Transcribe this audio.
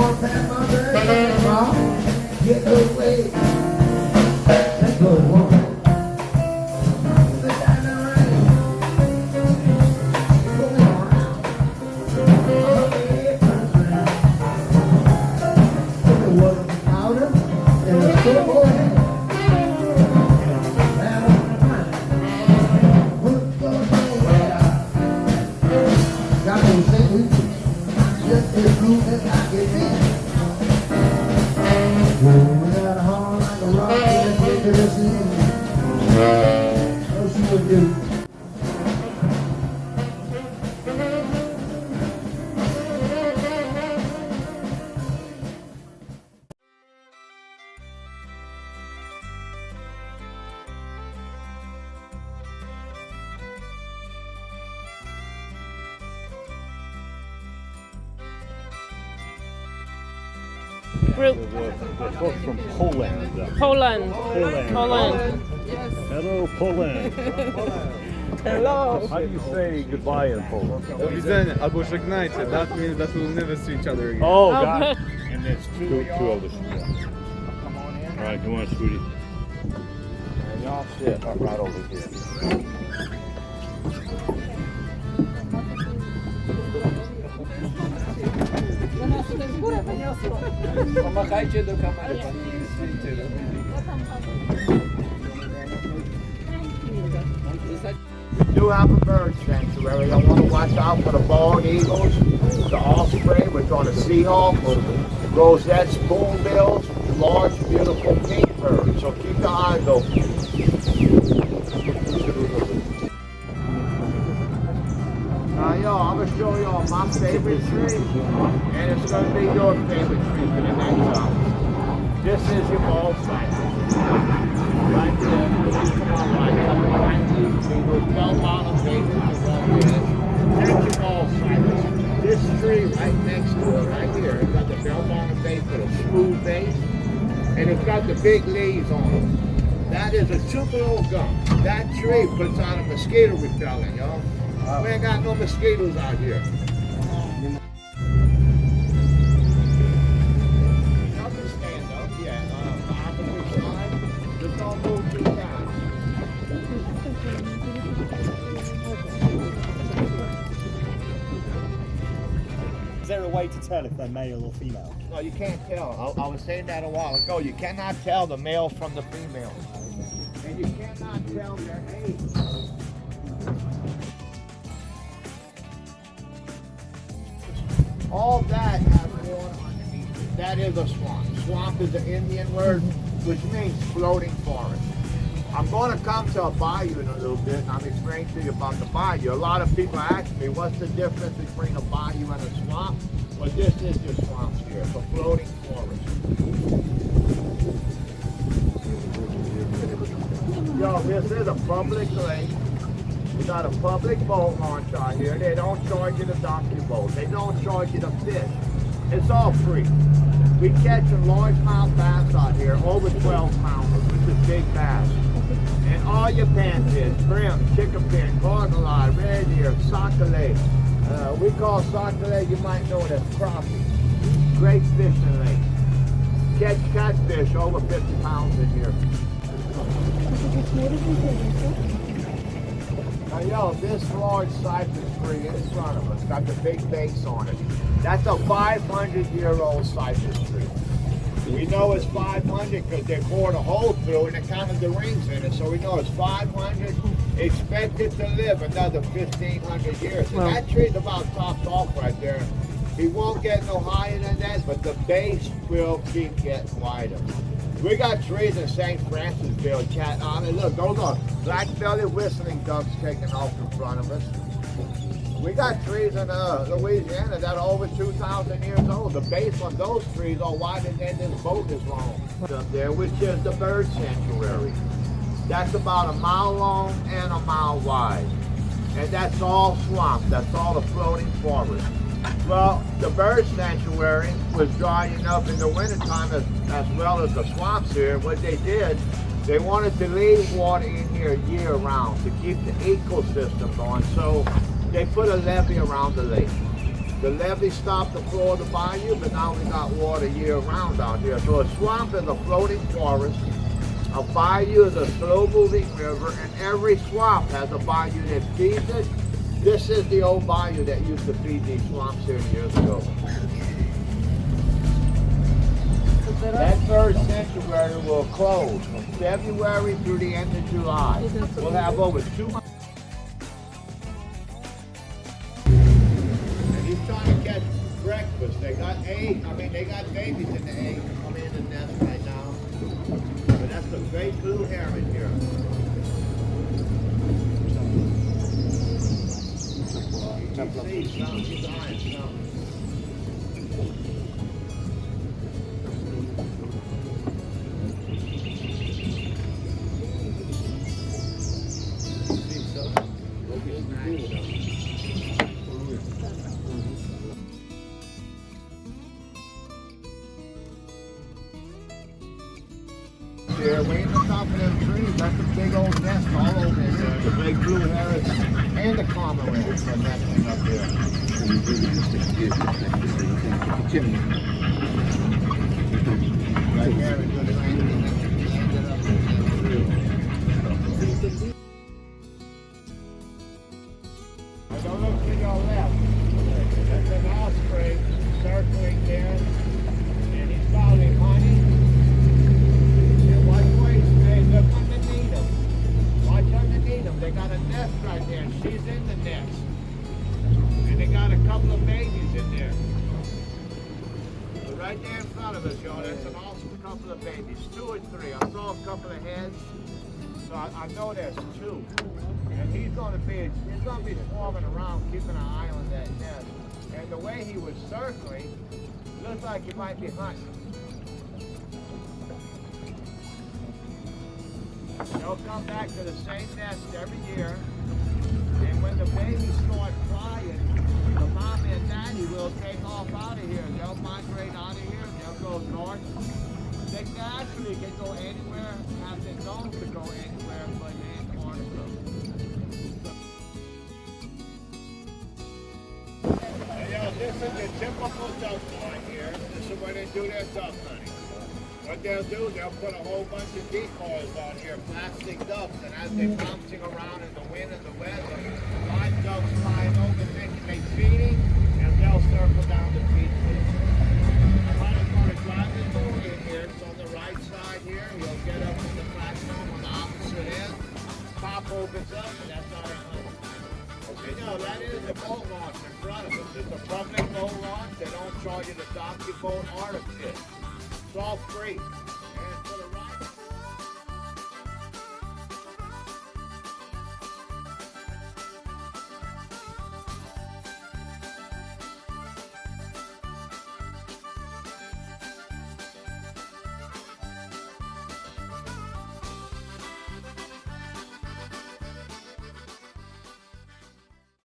going past my bird, Mom, get away. Let's go, woman. Sit down in the rain. Going around. Put the water powder in the store head. Just as blue as I can be. Moving out of home like a rock in the sea. Oh, she would do. Group. The folks from Poland. Poland. Poland. Yes. Hello, Poland. Hello. How do you say goodbye in Poland? Do widzenia, albo żegnajcie. That means that we'll never see each other again. Oh, God. Okay. And that's two of us. Yeah. All right, come on, sweetie. And y'all sit up right over here. Pomachajcie do kamery, pani zdjęcie We do have a bird sanctuary. I want to watch out for the bald eagles, the osprey, which are the seahawks, rosettes, spoonbills, large, beautiful pink birds. So keep your eyes open. Now, y'all, I'm going to show y'all my favorite tree, and it's going to be your favorite tree for the next hour. This is your ball cypress. Right there. Come on, right up behind you. See those bell-bottom bases is up there. That's your ball cypress. This tree right next to it, right here, it's got the bell-bottom base with a smooth base, and it's got the big leaves on it. That is a Tupelo gum. That tree puts out a mosquito repellent, y'all. We ain't got no mosquitoes out here. Y'all can stand up, yeah. The opposite side, just don't move too fast. Is there a way to tell if they're male or female? No, you can't tell. I was saying that a while ago. You cannot tell the male from the female. And you cannot tell their age. All that has water underneath it. That is a swamp. Swamp is an Indian word, which means floating forest. I'm going to come to a bayou in a little bit, and I'm explaining to you about the bayou. A lot of people ask me, what's the difference between a bayou and a swamp? Well, this is your swamp here. It's a floating forest. Yo, this is a public lake. We got a public boat launch out here. They don't charge you the donkey boat. They don't charge you the fish. It's all free. We catching largemouth bass out here, over 12 pounders, which is big bass. And all your panfish, brim, chickenfin, cardinal eye, red ear, sockeye. We call sockeye, you might know it as crappie. Great fishing lake. Catch catfish over 50 pounds in here. Now, yo, this large cypress tree in front of us got the big base on it. That's a 500-year-old cypress tree. We know it's 500 because they bored a hole through and they counted the rings in it. So we know it's 500, expected to live another 1,500 years. And that tree's about topped off right there. He won't get no higher than that, but the base will keep getting wider. We got trees in St. Francisville, Cat Island. Look, those are black-bellied whistling ducks taking off in front of us. We got trees in Louisiana that are over 2,000 years old. The base on those trees are wider than this boat is long. Up there, which is the bird sanctuary. That's about a mile long and a mile wide. And that's all swamp. That's all the floating forest. Well, the bird sanctuary was drying up in the wintertime as well as the swamps here. What they did, they wanted to leave water in here year round to keep the ecosystem going. So they put a levee around the lake. The levee stopped the flow of the bayou, but now we got water year round out here. So a swamp is a floating forest. A bayou is a slow-moving river, and every swamp has a bayou that feeds it. This is the old bayou that used to feed these swamps here years ago. That first sanctuary will close from February through the end of July. We'll have over 2 months. And he's trying to catch breakfast. They got babies in the egg coming in the nest right now. But that's the great blue heron here. You see some, he's eyeing some. Here, way in the top of them trees, that's a big old nest all over there. The big blue herons and the cormorants are nesting up there. Right there, it's just landed up in that tree. Don't look to your left. That's an osprey circling there, and he's following honey. Look underneath them. Watch underneath them. They got a nest right there. She's in the nest. And they got a couple of babies in there. But right there in front of us, y'all, that's an awesome couple of babies. 2 or 3. I saw a couple of heads. So I know there's 2. And he's gonna be swarming around, keeping an eye on that nest. And the way he was circling, looks like he might be hunting. They'll come back to the same nest every year, and when the babies start flying, the mom and daddy will take off out of here. They'll migrate out of here, they'll go north. They actually can go anywhere, have been known to go anywhere but Antarctica. This is the typical duck line here. This is where they do their duck hunting. What they'll do, they'll put a whole bunch of decoys on here, plastic ducks, and as they're bouncing around in the wind and the weather, live ducks flying over thinking they're feeding, and they'll circle down to feed fish. I'm going to drive this over in here. It's on the right side here. He'll get up on the platform on the opposite end. Top opens up, and that's our hunt. You know, that is the boat launch in front of us. It's a public boat launch. They don't charge you the dock your boat or the fish. It's all free. And for the